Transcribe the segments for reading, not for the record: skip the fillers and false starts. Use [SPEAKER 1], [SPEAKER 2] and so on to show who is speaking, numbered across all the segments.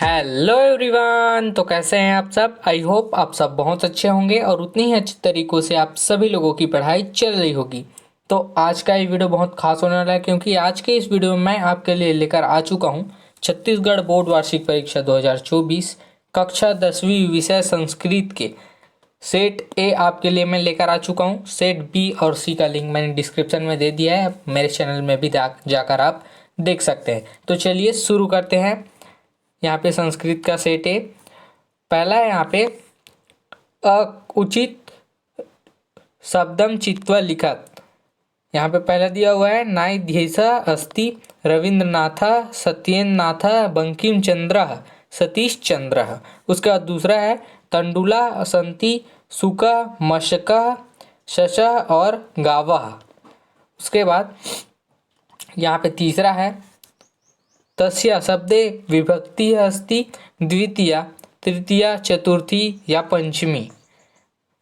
[SPEAKER 1] Hello everyone. तो कैसे हैं आप सब। आई होप आप सब बहुत अच्छे होंगे और उतनी ही अच्छी तरीक़ों से आप सभी लोगों की पढ़ाई चल रही होगी। तो आज का ये वीडियो बहुत खास होने वाला है क्योंकि आज के इस वीडियो में मैं आपके लिए लेकर आ चुका हूँ छत्तीसगढ़ बोर्ड वार्षिक परीक्षा 2024 कक्षा 10वीं विषय संस्कृत के सेट ए आपके लिए मैं लेकर आ चुका हूँ। सेट बी और सी का लिंक मैंने डिस्क्रिप्शन में दे दिया है, मेरे चैनल में भी जाकर आप देख सकते हैं। तो चलिए शुरू करते हैं। यहाँ पे संस्कृत का सेट है। पहला है यहाँ पे उचित शब्दम चित्वा लिखत। यहाँ पे पहला दिया हुआ है नाई ध्येसा अस्ति रविंद्रनाथ सत्येंद्रनाथ बंकिम चंद्र सतीश चंद्र। उसके बाद दूसरा है तंडुला संति सुका मशका शशा और गावा। उसके बाद यहाँ पे तीसरा है तस्य शब्दे विभक्ति अस्ति द्वितीया तृतीया चतुर्थी या पंचमी।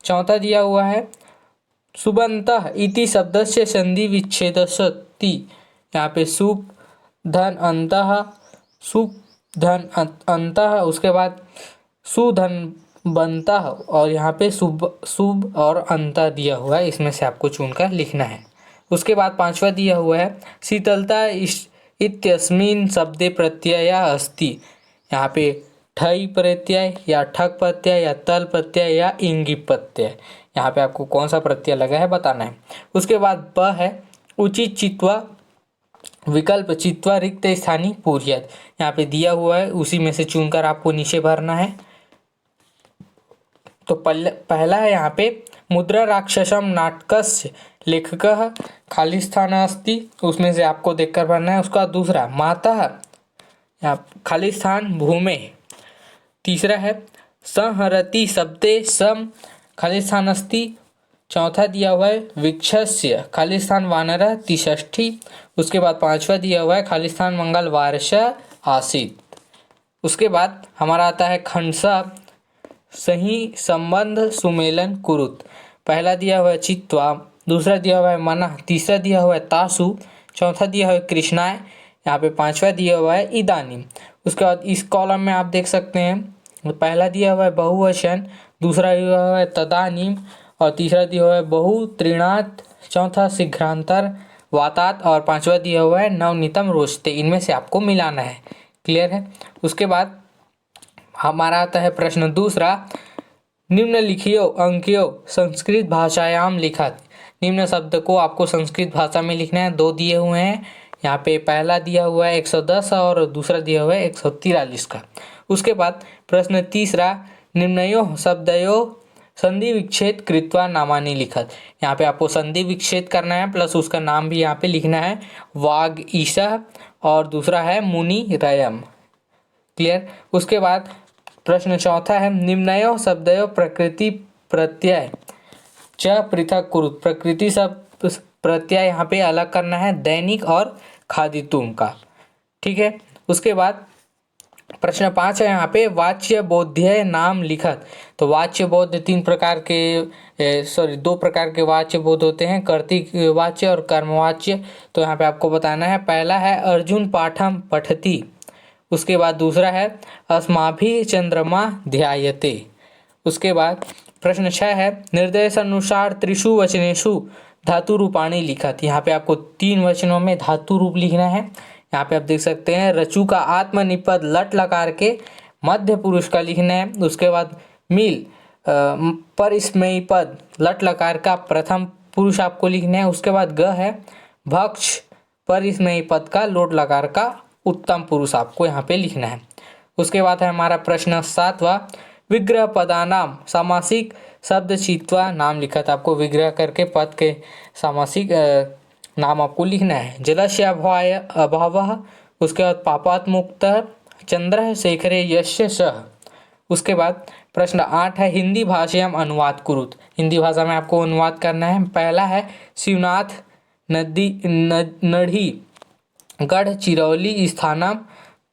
[SPEAKER 1] चौथा दिया हुआ है सुबंतः इति शब्दस्य संधि विच्छेदशति। यहाँ पे सुप धन अंतः सुप धन अंतः। उसके बाद सुधन बनतः और यहाँ पे शुभ और अंतः दिया हुआ है, इसमें से आपको चुनकर लिखना है। उसके बाद पांचवा दिया हुआ है शीतलता इत्यस्मिन् शब्दे प्रत्यय अस्ति। यहाँ पे ठई प्रत्यय या ठक प्रत्यय या तल प्रत्यय या इंगी प्रत्यय, यहाँ पे आपको कौन सा प्रत्यय लगा है बताना है। उसके बाद ब है उचित चित्वा विकल्प चित्वा रिक्त स्थानीय पूर्यत। यहाँ पे दिया हुआ है, उसी में से चुनकर आपको नीचे भरना है। तो पहला है यहाँ पे मुद्रा राक्षसम नाटकस्य लेखकः खाली स्थान अस्ति, उसमें से आपको देखकर भरना है। उसका दूसरा माता यहाँ खाली स्थान भूमे। तीसरा है संहरति शब्दे सम खाली स्थान अस्ति। चौथा दिया हुआ है विक्षस्य खाली स्थान वानर तिष्ठति। उसके बाद पांचवा दिया हुआ है खाली स्थान मंगल वार्ष आसीत। उसके बाद हमारा आता है खंडसा सही संबंध सुमेलन कुरुत। पहला दिया हुआ है चित्वा, दूसरा दिया हुआ है मनः, तीसरा दिया हुआ है तासु, चौथा दिया हुआ है कृष्णाय, यहाँ पे पांचवा दिया हुआ है इदानीम। उसके बाद इस कॉलम में आप देख सकते हैं पहला दिया हुआ है बहुवचन, दूसरा दिया हुआ है तदानीम और तीसरा दिया हुआ है बहु त्रिणात, चौथा शीघ्रांतर वातात और पांचवा दिया हुआ है नवनीतम रोचते। इनमें से आपको मिलाना है। क्लियर है। उसके बाद हमारा आता है प्रश्न दूसरा निम्नलिखियो अंकियो संस्कृत भाषायाम लिखत। निम्न शब्द को आपको संस्कृत भाषा में लिखना है। दो दिए हुए हैं, यहाँ पे पहला दिया हुआ है 110 और दूसरा दिया हुआ है 143 का। उसके बाद प्रश्न तीसरा निम्नयो शब्दयो संधि विच्छेद कृत्वा नामानि लिखत। यहाँ पे आपको संधि विच्छेद करना है प्लस उसका नाम भी यहाँ पे लिखना है वाग ईशा और दूसरा है मुनि रयम। क्लियर। उसके बाद प्रश्न चौथा है निम्नयो शब्दयो प्रकृति प्रत्यय च पृथक कुरुत। प्रकृति शब्द प्रत्यय यहाँ पे अलग करना है दैनिक और खादितुम का। ठीक है। उसके बाद प्रश्न 5 है यहाँ पे वाच्य बोध्य नाम लिखत। तो वाच्य बोध दो प्रकार के वाच्य बोध होते हैं, कर्तृक वाच्य और कर्मवाच्य। तो यहाँ पे आपको बताना है पहला है अर्जुन पाठम पठति। उसके बाद दूसरा है अस्माभि चंद्रमा ध्यायते। उसके बाद प्रश्न 6 है निर्देशानुसार त्रिषु वचनेषु धातु रूपाणी लिखत। यहाँ पे आपको 3 वचनों में धातु रूप लिखना है। यहाँ पे आप देख सकते हैं रचु का आत्मनिपद लट लकार के मध्य पुरुष का लिखना है। उसके बाद मील परिस्मयी पद लट लकार का प्रथम पुरुष आपको लिखना है। उसके बाद ग है भक्ष परिस्मयी पद का लोट लकार का उत्तम पुरुष आपको यहाँ पे लिखना है। उसके बाद है हमारा प्रश्न 7वां विग्रह पदानाम सामासिक शब्द चित्वा नाम लिखत। आपको विग्रह करके पद के सामासिक नाम आपको लिखना है। जलस्य अभावः। उसके बाद पापात् मुक्तः चंद्रः शेखरे यस्य सः। उसके बाद प्रश्न 8 है हिंदी भाषायाम अनुवाद कुरुत। हिंदी भाषा में आपको अनुवाद करना है। पहला है शिवनाथ नदी नढ़ी गढ़ चिरौली स्थानम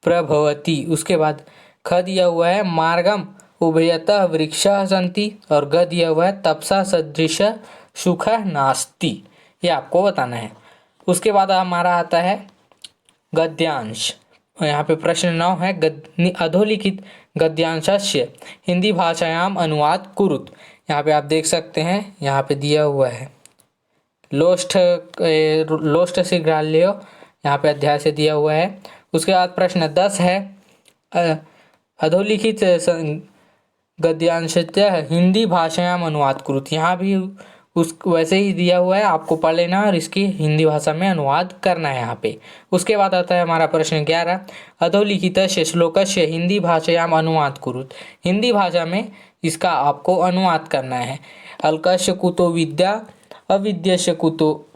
[SPEAKER 1] प्रभवती। उसके बाद ख दिया हुआ है मार्गम उभयतः वृक्षः सन्ति और ग दिया हुआ है तपसा सदृश सुख नास्ति। ये आपको बताना है। उसके बाद हमारा आता है गद्यांश। यहाँ पे प्रश्न 9 है अधोलिखित गद्यांशस्य हिंदी भाषायाम अनुवाद कुरुत। यहाँ पे आप देख सकते हैं, यहाँ पे दिया हुआ है लोष्ट शीघ्रालय, यहाँ पे अध्याय से दिया हुआ है। उसके बाद प्रश्न 10 है अधोलिखित गद्यांशस्य हिंदी भाषायाम अनुवाद कुरुत। यहाँ भी उस वैसे ही दिया हुआ है, आपको पढ़ लेना और इसकी हिंदी भाषा में अनुवाद करना है यहाँ पे। उसके बाद आता है हमारा प्रश्न 11 अधोलिखितस्य श्लोकस्य हिंदी भाषायाम अनुवाद कुरुत। हिंदी भाषा में इसका आपको अनुवाद करना है। अल्कस्य कुतो विद्या, अविद्यस्य कुतो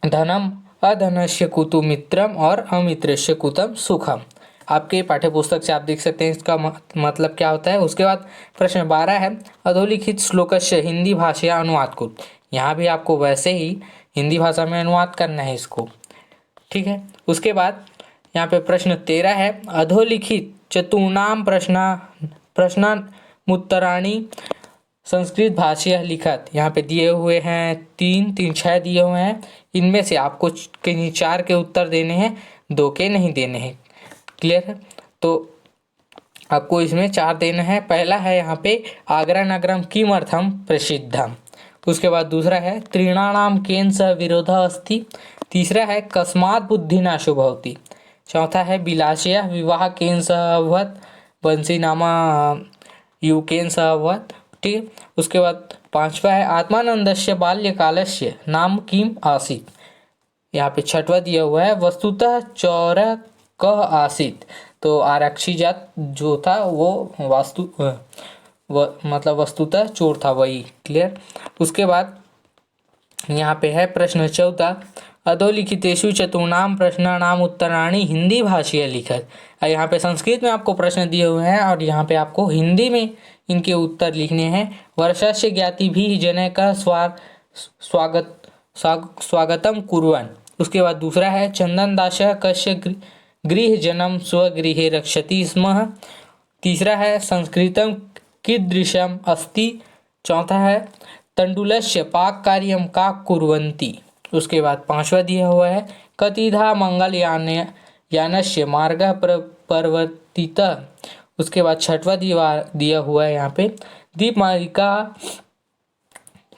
[SPEAKER 1] धनम, अधनस्य कुतो मित्रम और अमित्रस्य कुतम सुखम। आपके पाठ्य पुस्तक से आप देख सकते हैं इसका मतलब क्या होता है। उसके बाद प्रश्न 12 है अधोलिखित श्लोकस्य हिंदी भाषा अनुवाद कुरुत। यहाँ भी आपको वैसे ही हिंदी भाषा में अनुवाद करना है इसको, ठीक है। उसके बाद यहाँ पे प्रश्न 13 है अधोलिखित चतुर्णाम प्रश्नानुत्तराणि संस्कृत भाषा लिखत। यहाँ पे दिए हुए हैं 6 दिए हुए हैं। इनमें से आपको कहीं 4 के उत्तर देने हैं, 2 के नहीं देने हैं। क्लियर है? तो आपको इसमें 4 देना है। पहला है यहाँ पे आगरा नगरम किमर्थम प्रसिद्धम। उसके बाद दूसरा है त्रीणानाम केन सह विरोधः अस्ति। तीसरा है कस्मात् बुद्धिना शुभवती। चौथा है बिलाशय विवाह केन सह अभवत्, बंसी नामा युवकेन सह अभवत्। ठीक है। उसके बाद 5वां है आत्मानंदस्य बाल्यकालस्य नाम किम आसीत्। यहाँ पे 6वां दिया हुआ है वस्तुतः चौरः कह आसीत। तो आरक्षी जात जो था वो मतलब वस्तुतः चोर था, वही। क्लियर? उसके बाद यहाँ पे है प्रश्न 14 अधोलिखितेषु चतुर्णाम प्रश्नानाम उत्तराणि हिंदी भाषया लिखत। यहाँ पे संस्कृत में आपको प्रश्न दिए हुए हैं और यहाँ पे आपको हिंदी में इनके उत्तर लिखने हैं। वर्षस्य ज्ञाति भी जने का स्वागतम कुर्वन्। उसके बाद दूसरा है चंदन दासः कस्य गृह जन्म स्वगृहे रक्षति स्म। तीसरा है संस्कृतम कीदृशम अस्ति। चौथा है तंडुलस्य पाक कार्यम का कुर्वन्ति। उसके बाद 5वां दिया हुआ है कतिधा मंगल यानस्य मार्गः परिवर्तितः। उसके बाद 6वां दिया हुआ है यहाँ पे दीपमालिका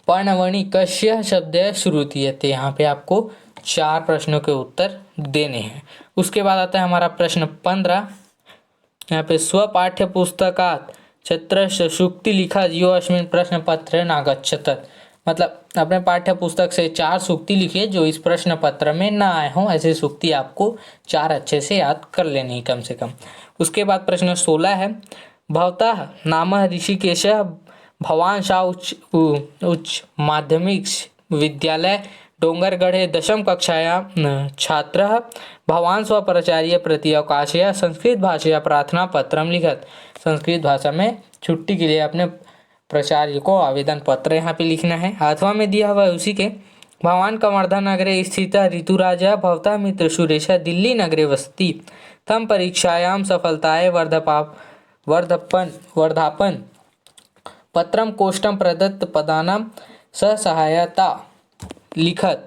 [SPEAKER 1] पर्णवणि कस्य शब्दः श्रुत्यते। यहाँ पे आपको 4 प्रश्नों के उत्तर देने हैं। उसके बाद आता है हमारा प्रश्न 15। यहाँ पे स्वपाठ्य पुस्तकात् छत्रस्य सूक्ति लिखा यो अस्मिन् प्रश्न पत्र नागच्छत। मतलब अपने पाठ्य पुस्तक से 4 सूक्ति लिखिए जो इस प्रश्न पत्र में ना आए हों। ऐसे सूक्ति आपको 4 अच्छे से याद कर लेनी कम से कम। उसके बाद प्रश्न 16 है भवतः नाम ऋषिकेशः भवान शाह उच्च माध्यमिक विद्यालय डोंगरगढ़े 10वीं कक्षायां छात्रः भवान स्वप्राचार्य प्रति अवकाशया संस्कृत भाषया प्रार्थना पत्रम लिखत। संस्कृत भाषा में छुट्टी के लिए अपने प्राचार्य को आवेदन पत्र यहाँ पे लिखना है। 8वां में दिया हुआ है उसी के भवान कवर्धा नगरे स्थित ऋतुराजा भवता मित्र सुरेश दिल्ली नगरे वसति तम परीक्षायां सफलताये वर्धापन पत्रम कोष्टम प्रदत्त पदानाम सहायता लिखत।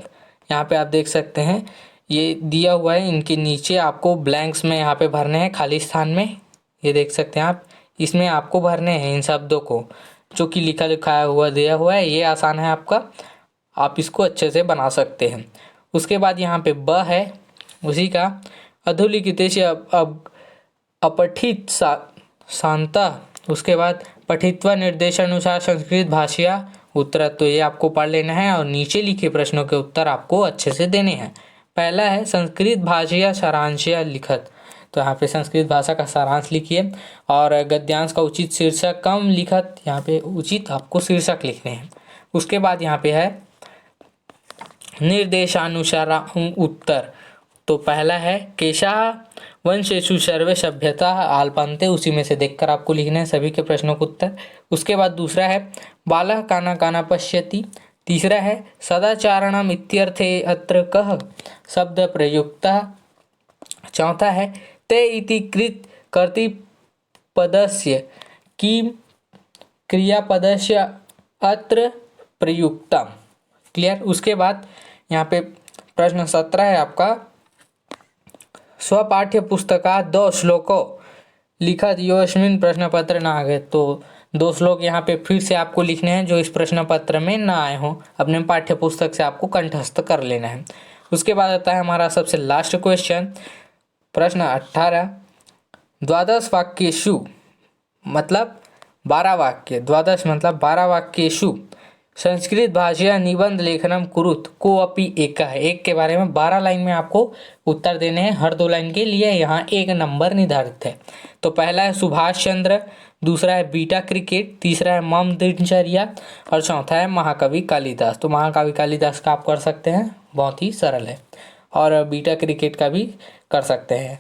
[SPEAKER 1] यहाँ पे आप देख सकते हैं ये दिया हुआ है। इनके नीचे आपको ब्लैंक्स में यहाँ पे भरने हैं, खाली स्थान में। ये देख सकते हैं आप, इसमें आपको भरने हैं इन शब्दों को जो कि लिखा लिखाया हुआ दिया हुआ है। ये आसान है आपका, आप इसको अच्छे से बना सकते हैं। उसके बाद यहाँ पे ब है उसी का अधोलिखितेषु अपठित शांता। उसके बाद पठित्वा निर्देशानुसार संस्कृत भाषा उत्तर। तो ये आपको पढ़ लेना है और नीचे लिखे प्रश्नों के उत्तर आपको अच्छे से देने हैं। पहला है संस्कृत भाषा सारांश लिखत। तो यहाँ पे संस्कृत भाषा का सारांश लिखिए और गद्यांश का उचित शीर्षक कम लिखत। यहाँ पे उचित आपको शीर्षक लिखने हैं। उसके बाद यहाँ पे है निर्देशानुसार उत्तर। तो पहला है केशा वंशेषु सर्वे सभ्यता आलपंते। उसी में से देखकर आपको लिखने हैं सभी के प्रश्नों के उत्तर। उसके बाद दूसरा है बालः काना काना पश्यति। तीसरा है सदाचारणम इत्यर्थे अत्र कः शब्द प्रयुक्तः। चौथा है ते इति कृत कर्तृपदस्य किम क्रियापदस्य अत्र प्रयुक्तम। क्लियर? उसके बाद यहाँ पे प्रश्न 17 है आपका स्वपाठ्य पुस्तकात 2 श्लोकों लिखत योऽस्मिन् प्रश्न पत्र न आगे। तो 2 श्लोक यहाँ पे फिर से आपको लिखने हैं जो इस प्रश्न पत्र में ना आए हों, अपने पाठ्य पुस्तक से आपको कंठस्थ कर लेना है। उसके बाद आता है हमारा सबसे लास्ट क्वेश्चन, प्रश्न 18। द्वादश वाक्येषु मतलब 12 वाक्य, द्वादश मतलब 12 वाक्येषु संस्कृत भाषा निबंध लेखनम कुरुत कोऽपि एकः। एक के बारे में 12 लाइन में आपको उत्तर देने हैं, हर 2 लाइन के लिए यहाँ 1 नंबर निर्धारित है। तो पहला है सुभाष चंद्र, दूसरा है बीटा क्रिकेट, तीसरा है मम दिनचर्या और चौथा है महाकवि कालिदास। तो महाकवि कालिदास का आप कर सकते हैं, बहुत ही सरल है, और बीटा क्रिकेट का भी कर सकते हैं।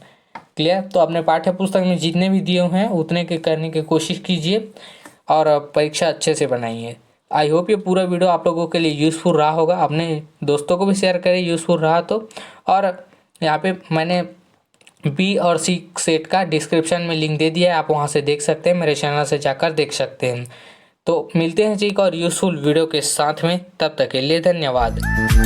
[SPEAKER 1] क्लियर। तो अपने पाठ्य पुस्तक में जितने भी दिए हुए हैं उतने के करने की कोशिश कीजिए और परीक्षा अच्छे से बनाइए। आई होप ये पूरा वीडियो आप लोगों के लिए यूज़फुल रहा होगा। अपने दोस्तों को भी शेयर करें यूज़फुल रहा तो। और यहाँ पे मैंने बी और सी सेट का डिस्क्रिप्शन में लिंक दे दिया है, आप वहाँ से देख सकते हैं, मेरे चैनल से जाकर देख सकते हैं। तो मिलते हैं जी एक और यूज़फुल वीडियो के साथ में, तब तक के लिए धन्यवाद।